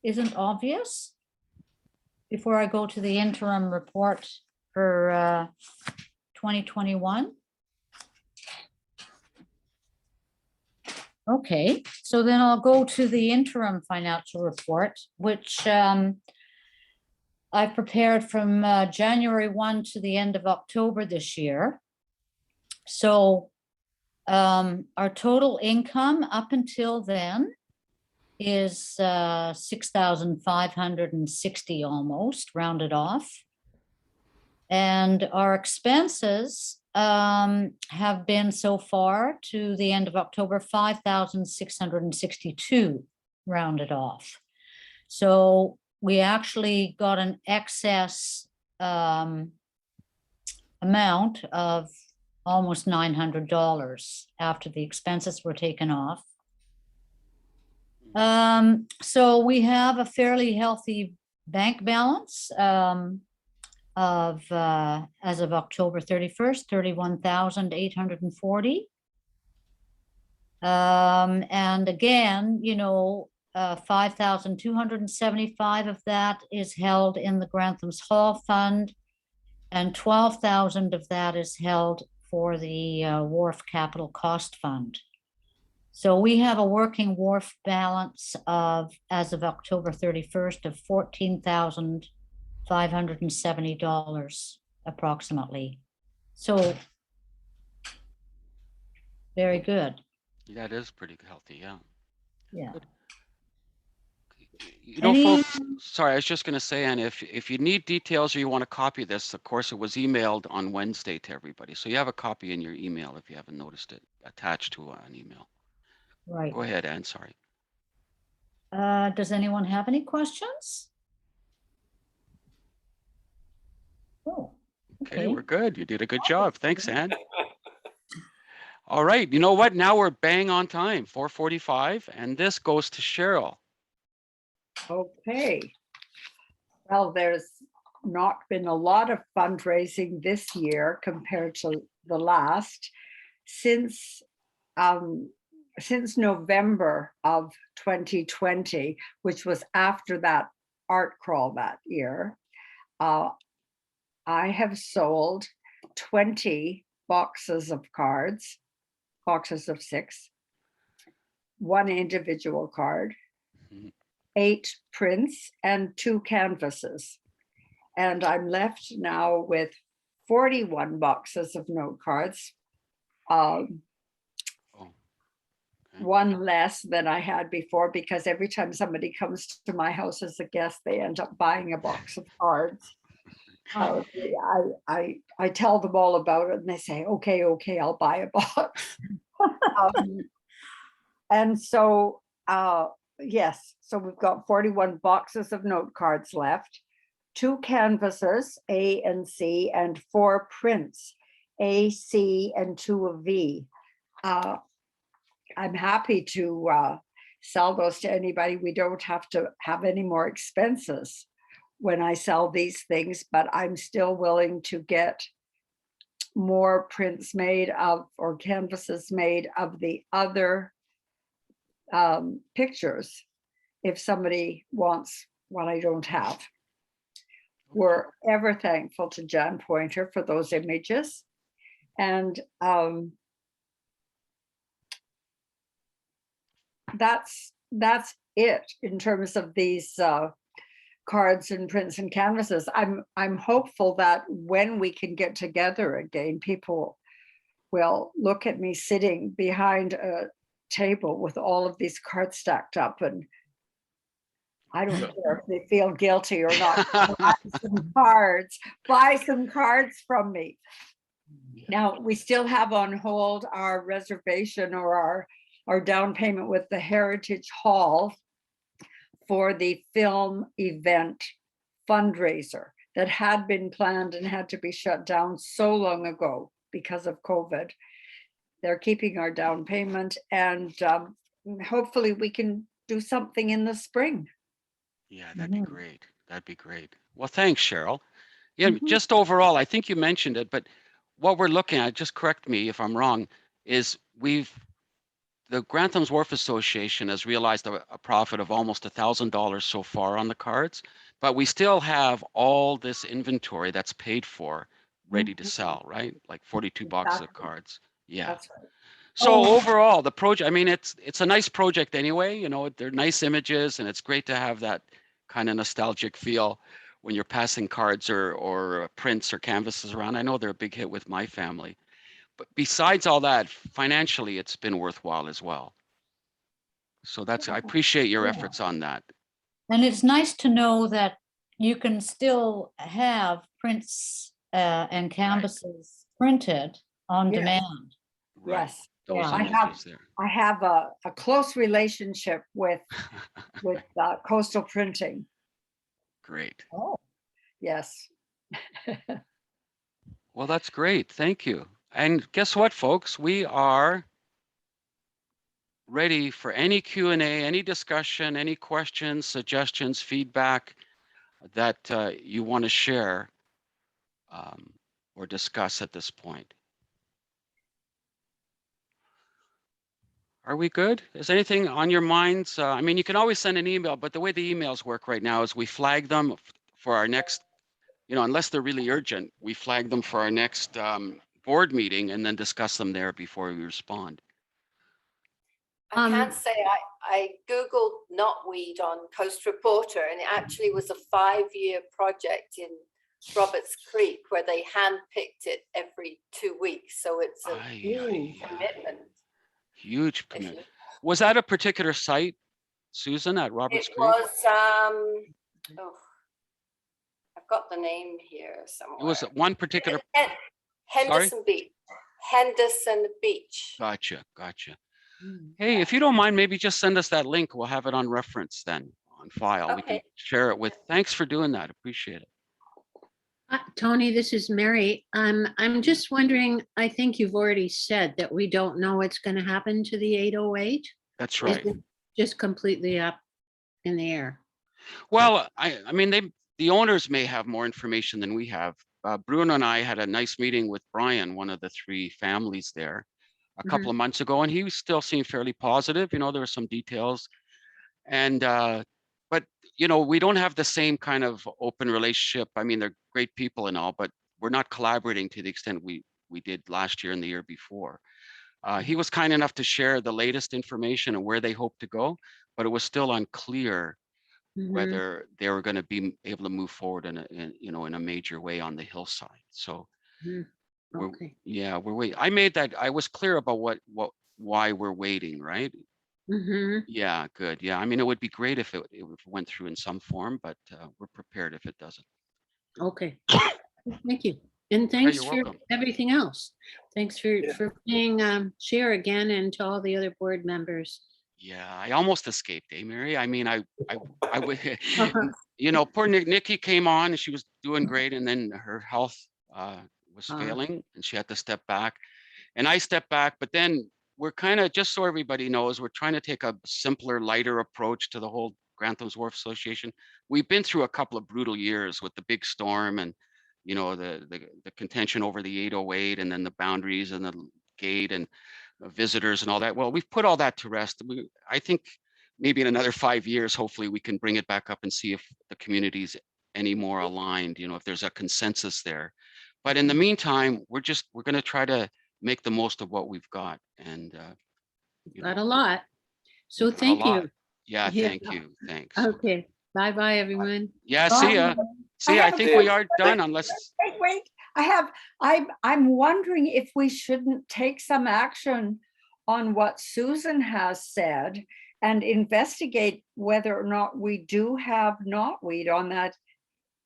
isn't obvious? Before I go to the interim report for 2021. Okay, so then I'll go to the interim financial report, which I've prepared from January 1 to the end of October this year. So our total income up until then is 6,560 almost, rounded off. And our expenses have been so far to the end of October 5,662, rounded off. So we actually got an excess amount of almost $900 after the expenses were taken off. So we have a fairly healthy bank balance of as of October 31st, 31,840. And again, 5,275 of that is held in the Granthams Hall Fund, and 12,000 of that is held for the Wharf Capital Cost Fund. So we have a working Wharf balance of, as of October 31st, of $14,570 approximately. So very good. That is pretty healthy, yeah. Yeah. Good. Any- Folks, sorry, I was just going to say, and if you need details or you want to copy this, of course, it was emailed on Wednesday to everybody. So you have a copy in your email if you haven't noticed it, attached to an email. Right. Go ahead, Anne, sorry. Does anyone have any questions? Oh, Okay, we're good. You did a good job. Thanks, Anne. All right, you know what? Now we're bang on time, 4:45, and this goes to Cheryl. Okay. Well, there's not been a lot of fundraising this year compared to the last. Since November of 2020, which was after that art crawl that year, I have sold 20 boxes of cards, boxes of 6, 1 individual card, 8 prints, and 2 canvases. And I'm left now with 41 boxes of note cards, one less than I had before, because every time somebody comes to my house as a guest, they end up buying a box of cards. I tell them all about it and they say, okay, I'll buy a box. And so, yes, so we've got 41 boxes of note cards left, 2 canvases, A and C, and 4 prints, A, C, and 2 of V. I'm happy to sell those to anybody. We don't have to have any more expenses when I sell these things, but I'm still willing to get more prints made of, or canvases made of, the other pictures if somebody wants what I don't have. We're ever thankful to Jan Pointer for those images. And that's it in terms of these cards and prints and canvases. I'm hopeful that when we can get together again, people will look at me sitting behind a table with all of these cards stacked up, and I don't care if they feel guilty or not. Buy some cards from me. Now, we still have on hold our reservation or our down payment with the Heritage Hall for the film event fundraiser that had been planned and had to be shut down so long ago because of COVID. They're keeping our down payment, and hopefully we can do something in the spring. Yeah, that'd be great. That'd be great. Well, thanks, Cheryl. Yeah, Mhm. just overall, I think you mentioned it, but what we're looking at, just correct me if I'm wrong, is the Granthams Wharf Association has realized a profit of almost $1,000 so far on the cards, but we still have all this inventory that's paid for, ready to sell, right? Like 42 boxes of Exactly. cards. Yeah. That's right. So Oh. overall, the project, I mean, it's a nice project anyway, you know, they're nice images, and it's great to have that kind of nostalgic feel when you're passing cards or prints or canvases around. I know they're a big hit with my family. But besides all that, financially, it's been worthwhile as well. So I appreciate your efforts on that. And it's nice to know that you can still have prints and canvases printed on Yes. demand. Right. Yes. Those Yeah. images there. I have a close relationship with Coastal Printing. Great. Oh. Yes. Well, that's great. Thank you. And guess what, folks? We are ready for any Q&A, any discussion, any questions, suggestions, feedback that you want to share or discuss at this point. Are we good? Is anything on your minds? I mean, you can always send an email, but the way the emails work right now is we flag them for our next, you know, unless they're really urgent, we flag them for our next board meeting and then discuss them there before we respond. I can say I Googled knotweed on Coast Reporter, and it actually was a 5-year project in Roberts Creek where they handpicked it every 2 weeks. So it's a commitment. Huge commitment. Was that a particular site, Susan, at Roberts It Creek? was, oh, I've got the name here somewhere. It was one particular. Henderson Beach. Henderson Beach. Gotcha. Hey, if you don't mind, maybe just send us that link. We'll have it on reference then on file. Okay. We can share it with. Thanks for doing that. Appreciate it. Tony, this is Mary. I'm just wondering, I think you've already said that we don't know what's going to happen to the 808. That's Is right. it just completely up in the air? Well, I mean, the owners may have more information than we have. Bruno and I had a nice meeting with Brian, one of the 3 families there, a couple of months ago, and he still seemed fairly positive. You know, there were some details, and but you know, we don't have the same kind of open relationship. I mean, they're great people and all, but we're not collaborating to the extent we did last year and the year before. He was kind enough to share the latest information and where they hope to go, but it was still unclear whether they were going to be able to move forward in a major way on the hillside. So Okay. we're waiting. I was clear about why we're waiting, right? Yeah, good. Yeah, I mean, it would be great if it went through in some form, but we're prepared if it doesn't. Okay. Thank you. And thanks you're for welcome. everything else. Thanks for being chair again, and to all the other board members. Yeah, I almost escaped, Mary? I mean, I would, you know, poor Nikki came on and she was doing great, and then her health was failing and she had to step back, and I stepped back. But then we're kind of, just so everybody knows, we're trying to take a simpler, lighter approach to the whole Granthams Wharf Association. We've been through a couple of brutal years with the big storm and, you know, the contention over the 808 and then the boundaries and the gate and visitors and all that. Well, we've put all that to rest. I think maybe in another 5 years, hopefully we can bring it back up and see if the community's any more aligned, you know, if there's a consensus there. But in the meantime, we're going to try to make the most of what we've got. And Got a lot. So thank you. Yeah, thank you. Thanks. Okay. Bye-bye, everyone. Yeah, see ya. See ya. I think we are done unless. Wait. I'm wondering if we shouldn't take some action on what Susan has said and investigate whether or not we do have knotweed on that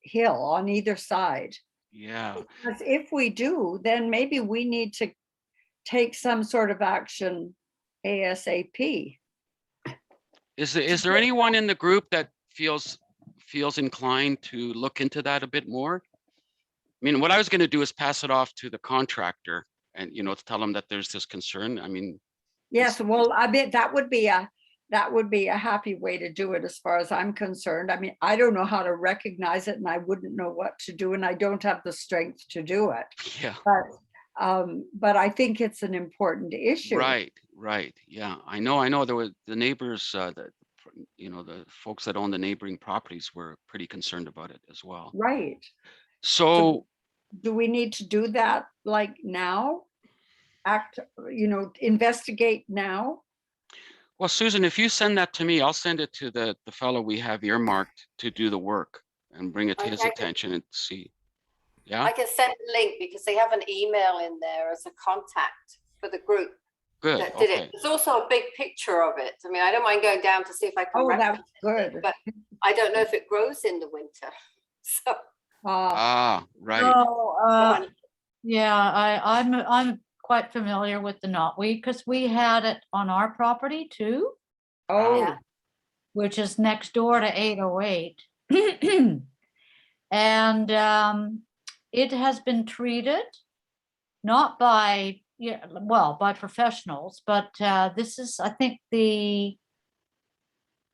hill on either side. Yeah. Because if we do, then maybe we need to take some sort of action ASAP. Is there anyone in the group that feels inclined to look into that a bit more? I mean, what I was going to do is pass it off to the contractor and, you know, to tell them that there's this concern. I mean, Yes, well, I mean, that would be a happy way to do it as far as I'm concerned. I mean, I don't know how to recognize it and I wouldn't know what to do and I don't have the strength to do it. yeah. But I think it's an important issue. Right. Yeah, I know. There were the neighbors, you know, the folks that own the neighboring properties were pretty concerned about it as well. Right. So Do we need to do that like now? Investigate now? well, Susan, if you send that to me, I'll send it to the fellow we have earmarked to do the work and bring it to his Okay. attention and see. Yeah, I can send a link because they have an email in there as a contact for the group good. that did Okay. it. There's also a big picture of it. I mean, I don't mind going down to see if I can Oh, that's reference it, good. but I don't know if it grows in the winter. So Right. So, yeah, I'm quite familiar with the knotweed because we had it on our property too, Oh, Yeah. which is next door to 808. And it has been treated not by, by professionals, but this is, I think, the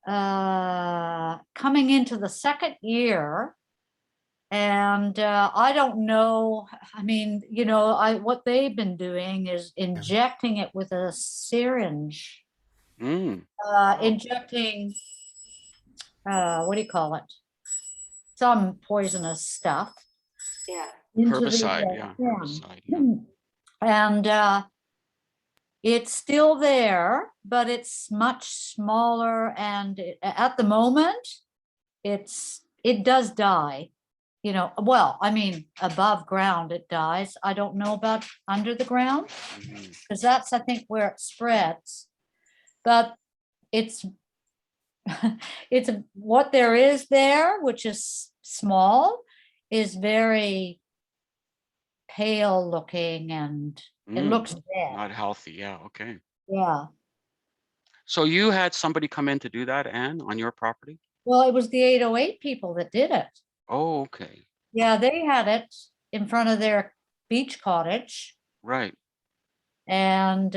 coming into the second year. And I don't know, I mean, what they've been doing is injecting it with a syringe, injecting, what do you call it? Some poisonous stuff. Yeah. into the, Herbicide. Yeah. stem. Herbicide. Yeah. And it's still there, but it's much smaller. And at the moment, it does die. Well, I mean, above ground it dies. I don't know about under the ground because that's, I think, where it spreads. But it's what there is there, which is small, is very pale looking and it looks dead. Not healthy. Yeah. Okay. Yeah. So you had somebody come in to do that, Anne, on your property? Well, it was the 808 people that did it. Oh, okay. Yeah, they had it in front of their beach cottage. Right. And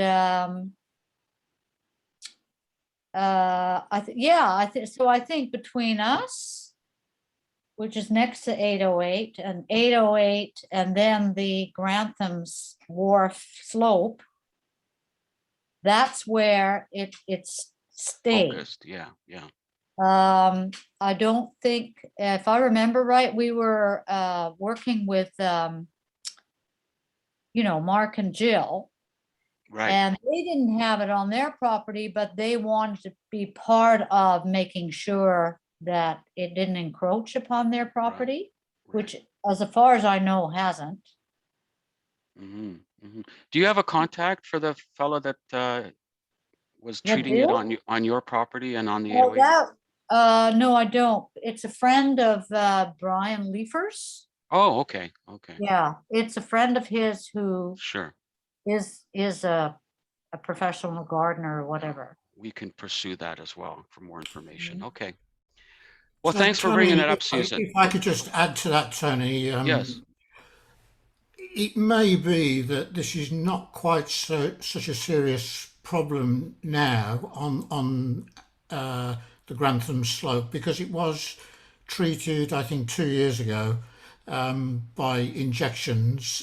I think between us, which is next to 808 and then the Granthams Wharf slope, that's where it's stayed. Focused. Yeah. Yeah. I don't think, if I remember right, we were working with Mark and Jill. Right. And they didn't have it on their property, but they wanted to be part of making sure that it didn't encroach upon their property, which, as far as I know, hasn't. Do you have a contact for the fellow that was What, treating it Bill? on your property and on the Well, 808? no, I don't. It's a friend of Brian Leifers. Oh, okay. Okay. Yeah, it's a friend of his who Sure. is a professional gardener or whatever. We can pursue that as well for more information. Okay. Well, So, thanks for Tony, bringing that up, if Susan. I could just add to that, Tony. Yes. It may be that this is not quite such a serious problem now on the Grantham slope, because it was treated, I think, 2 years ago by injections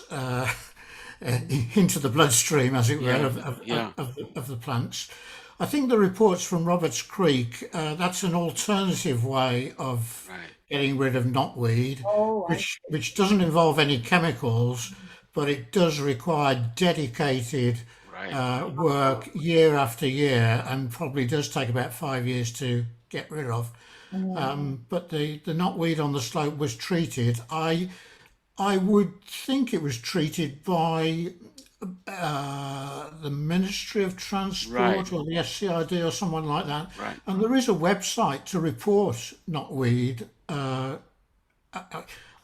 into the bloodstream, as it were, of the plants. I think the reports from Roberts Creek, that's an alternative way of getting rid of knotweed, which doesn't involve any chemicals, but it does require dedicated work year after year, and probably does take about 5 years to get rid of. But the knotweed on the slope was treated. I would think it was treated by the Ministry of Transport or the SCID or someone like that. Right. And there is a website to report knotweed.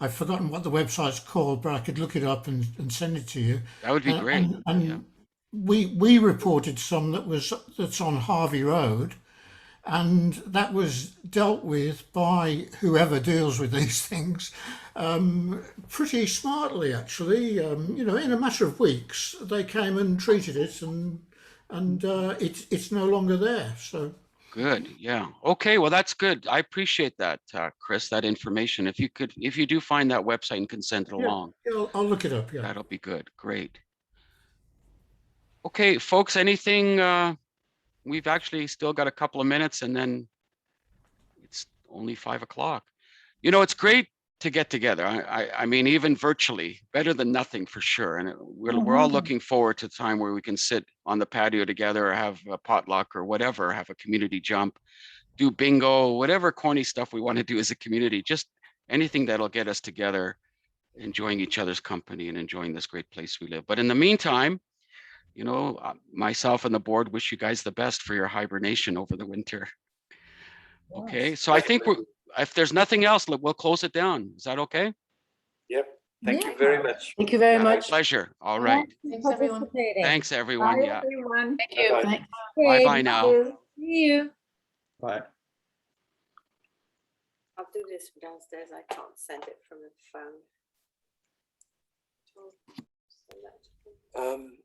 I've forgotten what the website's called, but I could look it up and send it to you. That would be great. And Yeah. we reported some that's on Harvey Road, and that was dealt with by whoever deals with these things pretty smartly, actually. You know, in a matter of weeks, they came and treated it, and it's no longer there. So Good. Yeah. Okay. Well, that's good. I appreciate that, Chris, that information. If you do find that website and can send it along, I'll look it up. Yeah. that'll be good. Great. Okay, folks, anything, we've actually still got a couple of minutes and then it's only 5 o'clock. You know, it's great to get together. I mean, even virtually, better than nothing for sure. And we're all looking forward to the time where we can sit on the patio together or have a potluck or whatever, have a community jump, do bingo, whatever corny stuff we want to do as a community, just anything that'll get us together, enjoying each other's company and enjoying this great place we live. But in the meantime, you know, myself and the board wish you guys the best for your hibernation over the winter. Okay, so I think if there's nothing else, we'll close it down. Is that okay? Yep. Thank you very much. Thank you very My much. pleasure. All right. Thanks, everyone. Thanks, everyone. Yeah. Everyone. Thank you. Bye-bye. Bye-bye now. See you. Bye. I'll do this from downstairs. I can't send it from the phone.